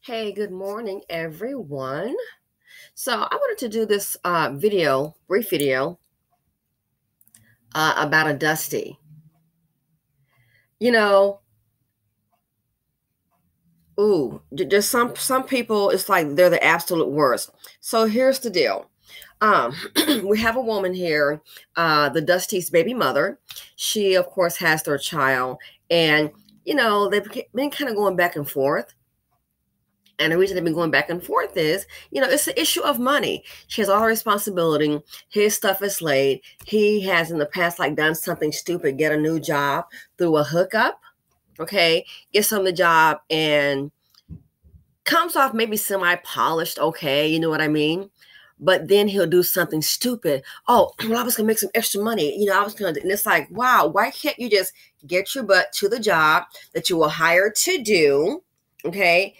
Hey, good morning, everyone. So I wanted to do this brief video about a dusty. You know, just some people, it's like they're the absolute worst. So here's the deal. Um, we have a woman here, the Dusty's baby mother. She, of course, has their child, and they've been kind of going back and forth. And the reason they've been going back and forth is, it's an issue of money. She has all the responsibility. His stuff is laid. He has in the past, like, done something stupid, get a new job through a hookup, okay? Gets on the job and comes off maybe semi-polished, okay, you know what I mean? But then he'll do something stupid. Oh, well, I was going to make some extra money. I was going to, and it's like, wow, why can't you just get your butt to the job that you were hired to do, okay?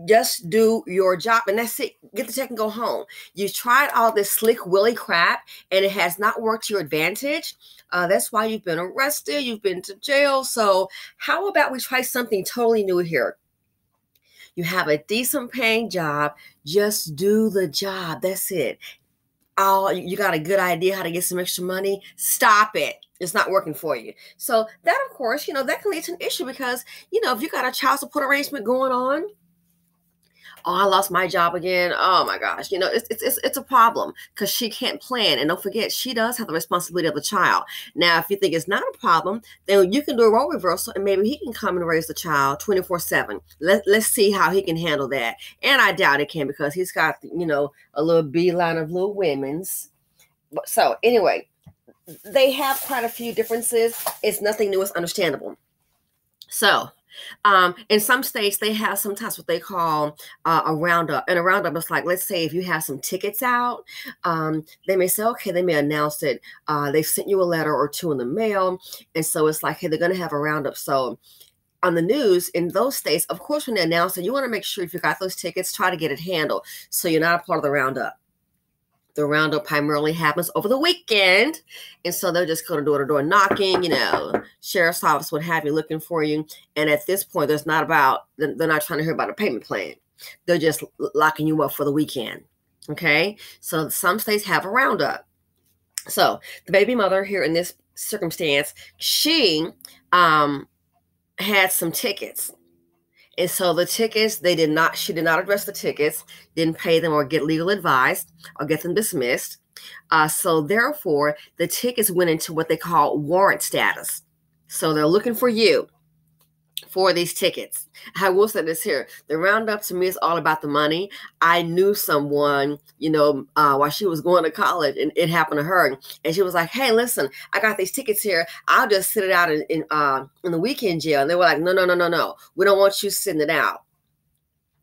Just do your job and that's it. Get the check and go home. You tried all this slick willy crap and it has not worked to your advantage. That's why you've been arrested. You've been to jail. So how about we try something totally new here? You have a decent paying job. Just do the job. That's it. Oh, you got a good idea how to get some extra money. Stop it. It's not working for you. So that, of course, that can lead to an issue because, if you got a child support arrangement going on, oh, I lost my job again. Oh my gosh. It's a problem because she can't plan. And don't forget, she does have the responsibility of the child. Now, if you think it's not a problem, then you can do a role reversal and maybe he can come and raise the child 24/7. Let's see how he can handle that. And I doubt it can because he's got, a little beeline of little women's. So anyway, they have quite a few differences. It's nothing new. It's understandable. So, in some states, they have sometimes what they call a roundup. And a roundup is like, let's say if you have some tickets out, they may say, okay, they may announce that they've sent you a letter or two in the mail. And so it's like, hey, they're going to have a roundup. So on the news in those states, of course, when they announce it, you want to make sure if you got those tickets, try to get it handled so you're not a part of the roundup. The roundup primarily happens over the weekend. And so they're just going to door-to-door knocking, sheriff's office would have you looking for you. And at this point, they're not trying to hear about a payment plan. They're just locking you up for the weekend. Okay. So some states have a roundup. So the baby mother here in this circumstance, she had some tickets. And so the tickets, she did not address the tickets, didn't pay them or get legal advice or get them dismissed. So therefore, the tickets went into what they call warrant status. So they're looking for you for these tickets. I will say this here. The roundup to me is all about the money. I knew someone, while she was going to college and it happened to her. And she was like, hey, listen, I got these tickets here. I'll just sit it out in the weekend jail. And they were like, no. We don't want you sitting it out.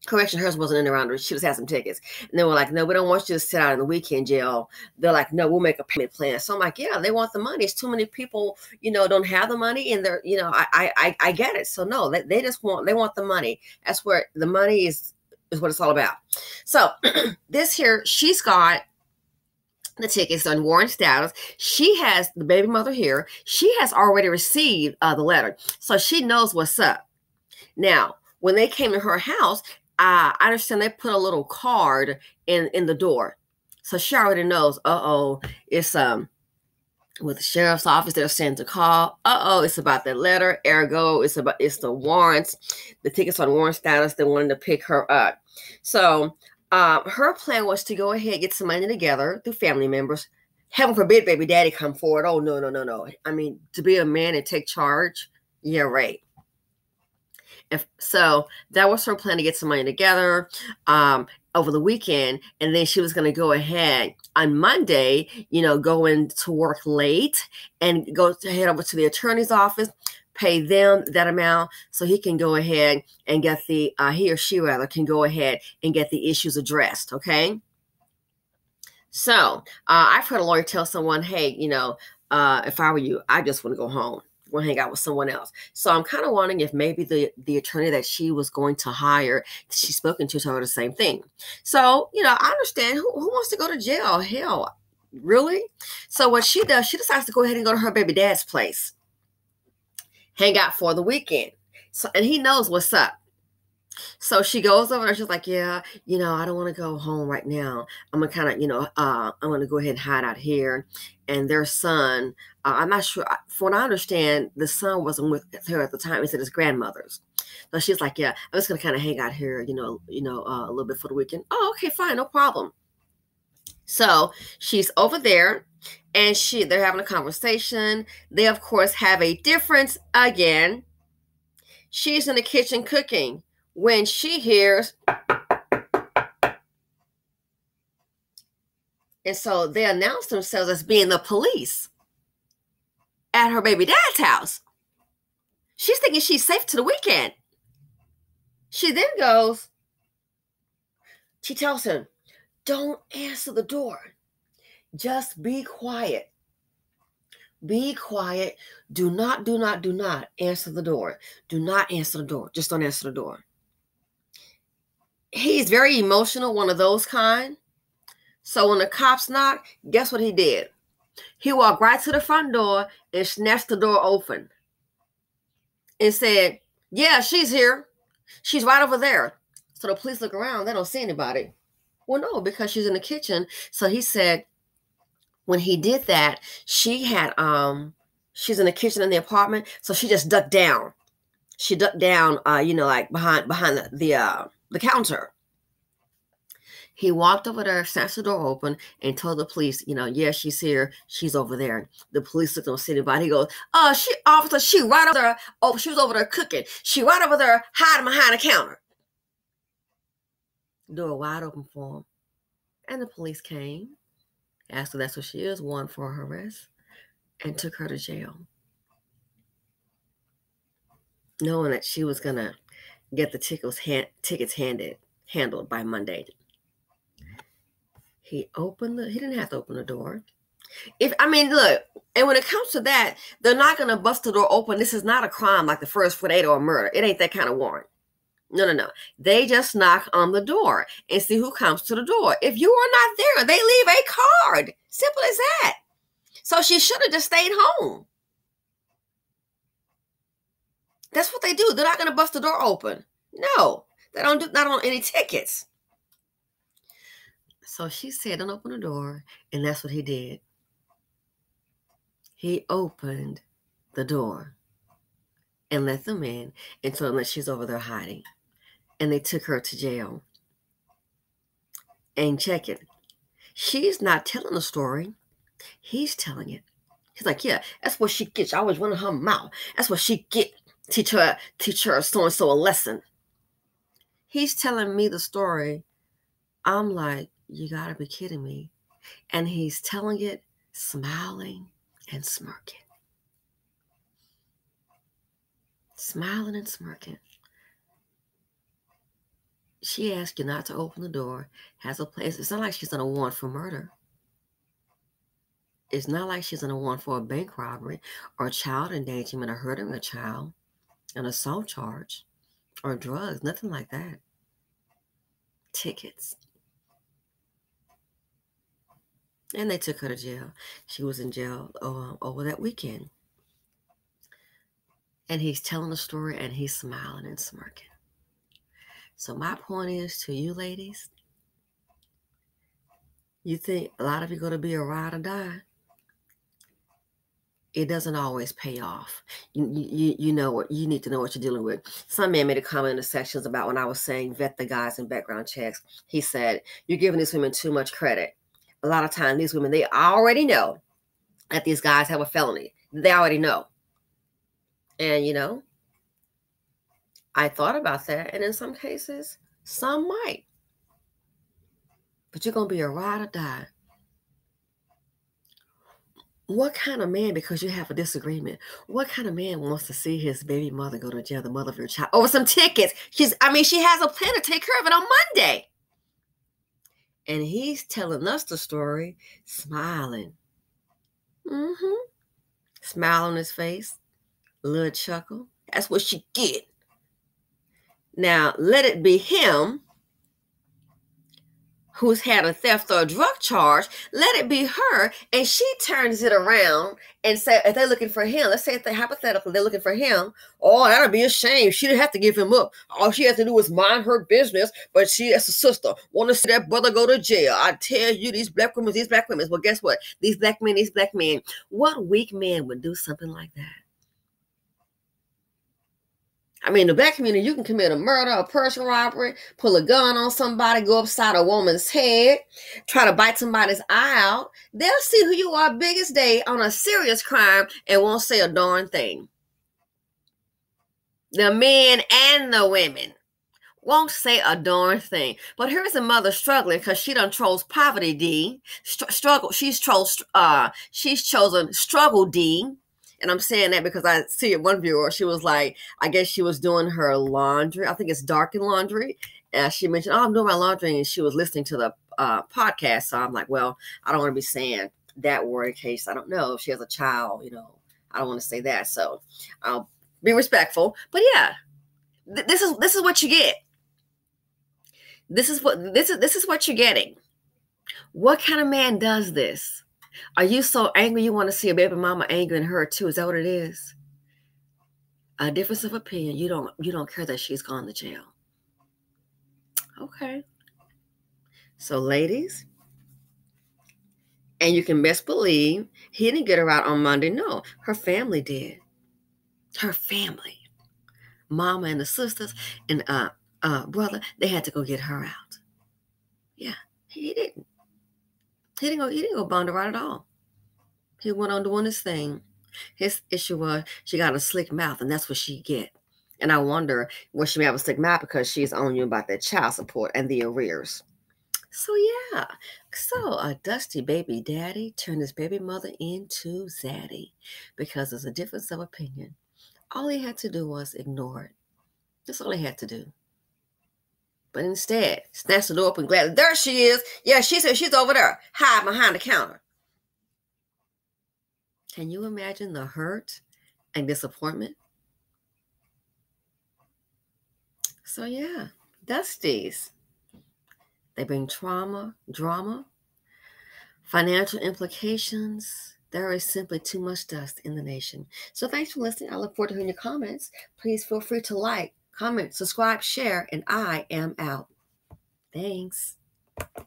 Correction, hers wasn't in the roundup. She just had some tickets. And they were like, no, we don't want you to sit out in the weekend jail. They're like, no, we'll make a payment plan. So I'm like, yeah, they want the money. It's too many people, don't have the money and they're, I get it. So no, they want the money. That's where the money is what it's all about. So this here, she's got the tickets on warrant status. She has the baby mother here. She has already received the letter. So she knows what's up. Now, when they came to her house, I understand they put a little card in the door. So she already knows, it's with the sheriff's office, they're sent a call. It's about that letter. Ergo, it's the warrants. The tickets on warrant status, they wanted to pick her up. So her plan was to go ahead, get some money together through family members. Heaven forbid baby daddy come forward. Oh, no. I mean, to be a man and take charge, yeah, right. So that was her plan to get some money together over the weekend. And then she was going to go ahead on Monday, go into work late and head over to the attorney's office, pay them that amount so he can go ahead and get he or she rather can go ahead and get the issues addressed. Okay. So I've heard a lawyer tell someone, hey, if I were you, I just want to go home. Want to hang out with someone else. So I'm kind of wondering if maybe the attorney that she was going to hire, she's spoken to told her the same thing. So, I understand who wants to go to jail? Hell, really? So what she does, she decides to go ahead and go to her baby dad's place, hang out for the weekend. So, and he knows what's up. So she goes over there. She's like, yeah, I don't want to go home right now. I'm going to kind of, I'm going to go ahead and hide out here. And their son, I'm not sure. From what I understand, the son wasn't with her at the time. It's at his grandmother's. So she's like, yeah, I'm just going to kind of hang out here, a little bit for the weekend. Oh, okay, fine. No problem. So she's over there and they're having a conversation. They, of course, have a difference again. She's in the kitchen cooking when she hears, and so they announce themselves as being the police at her baby dad's house. She's thinking she's safe to the weekend. She then she tells him, don't answer the door. Just be quiet. Be quiet. Do not answer the door. Do not answer the door. Just don't answer the door. He's very emotional, one of those kind. So when the cops knocked, guess what he did? He walked right to the front door and snatched the door open and said, yeah, she's here. She's right over there. So the police look around. They don't see anybody. Well, no, because she's in the kitchen. So he said when he did that, she's in the kitchen in the apartment. So she just ducked down. She ducked down, like behind the counter. He walked over there, snatched the door open, and told the police, yeah, she's here. She's over there. The police looked, don't see anybody. He goes, officer, she right over there. Oh, she was over there cooking. She right over there hiding behind the counter. Door wide open for him. And the police came, asked her that's what she is, warrant for her arrest, and took her to jail. Knowing that she was going to get the tickets handled by Monday. He didn't have to open the door. Look, and when it comes to that, they're not going to bust the door open. This is not a crime like the first tornado or murder. It ain't that kind of warrant. No. They just knock on the door and see who comes to the door. If you are not there, they leave a card. Simple as that. So she should have just stayed home. That's what they do. They're not going to bust the door open. No, they don't do not on any tickets. So she said, don't open the door. And that's what he did. He opened the door and let them in and told them that she's over there hiding. And they took her to jail. And check it. She's not telling the story. He's telling it. He's like, yeah, that's what she gets. I always run her mouth. That's what she get. Teach her so-and-so a lesson. He's telling me the story. I'm like, you gotta be kidding me. And he's telling it, smiling and smirking. Smiling and smirking. She asked you not to open the door, has a place. It's not like she's on a warrant for murder. It's not like she's on a warrant for a bank robbery or child endangerment or hurting a child, an assault charge, or drugs, nothing like that. Tickets. And they took her to jail. She was in jail over that weekend. And he's telling the story and he's smiling and smirking. So my point is to you ladies, you think a lot of you are going to be a ride or die. It doesn't always pay off. You know what you need to know what you're dealing with. Some man made a comment in the sections about when I was saying vet the guys in background checks. He said, you're giving these women too much credit. A lot of times these women, they already know that these guys have a felony. They already know. And I thought about that. And in some cases, some might. But you're going to be a ride or die. What kind of man, because you have a disagreement, what kind of man wants to see his baby mother go to jail, the mother of your child, over some tickets? She has a plan to take care of it on Monday. And he's telling us the story, smiling. Smile on his face, a little chuckle. That's what she get. Now, let it be him who's had a theft or a drug charge, let it be her, and she turns it around and say, if they're looking for him, let's say if they hypothetically they're looking for him, oh, that'd be a shame. She didn't have to give him up. All she had to do was mind her business, but she, as a sister, want to see that brother go to jail. I tell you, these black women. Well, guess what? These black men, what weak man would do something like that? I mean, in the black community, you can commit a murder, a person robbery, pull a gun on somebody, go upside a woman's head, try to bite somebody's eye out. They'll see who you are biggest day on a serious crime and won't say a darn thing. The men and the women won't say a darn thing. But here's a mother struggling because she done chose poverty D. Struggle. She's chosen struggle D. And I'm saying that because I see one viewer, she was like, I guess she was doing her laundry. I think it's darkened laundry. And she mentioned, oh, I'm doing my laundry. And she was listening to the podcast. So I'm like, well, I don't want to be saying that word in case, I don't know, if she has a child, I don't want to say that. So I'll be respectful. But yeah, this is what you get. This is what you're getting. What kind of man does this? Are you so angry you want to see a baby mama angry and her too? Is that what it is? A difference of opinion. You don't care that she's gone to jail. Okay. So ladies, and you can best believe he didn't get her out on Monday. No, her family did. Her family. Mama and the sisters and brother, they had to go get her out. Yeah, he didn't. He didn't go bond her out at all. He went on doing his thing. His issue was she got a slick mouth, and that's what she get. And I wonder, will she have a slick mouth because she's on you about that child support and the arrears? So yeah, so a dusty baby daddy turned his baby mother into ZADDY because there's a difference of opinion. All he had to do was ignore it. That's all he had to do. But instead, snatched the door open gladly. There she is. Yeah, she said she's over there, hide behind the counter. Can you imagine the hurt and disappointment? So yeah, dusties. They bring trauma, drama, financial implications. There is simply too much dust in the nation. So thanks for listening. I look forward to hearing your comments. Please feel free to like, comment, subscribe, share, and I am out. Thanks.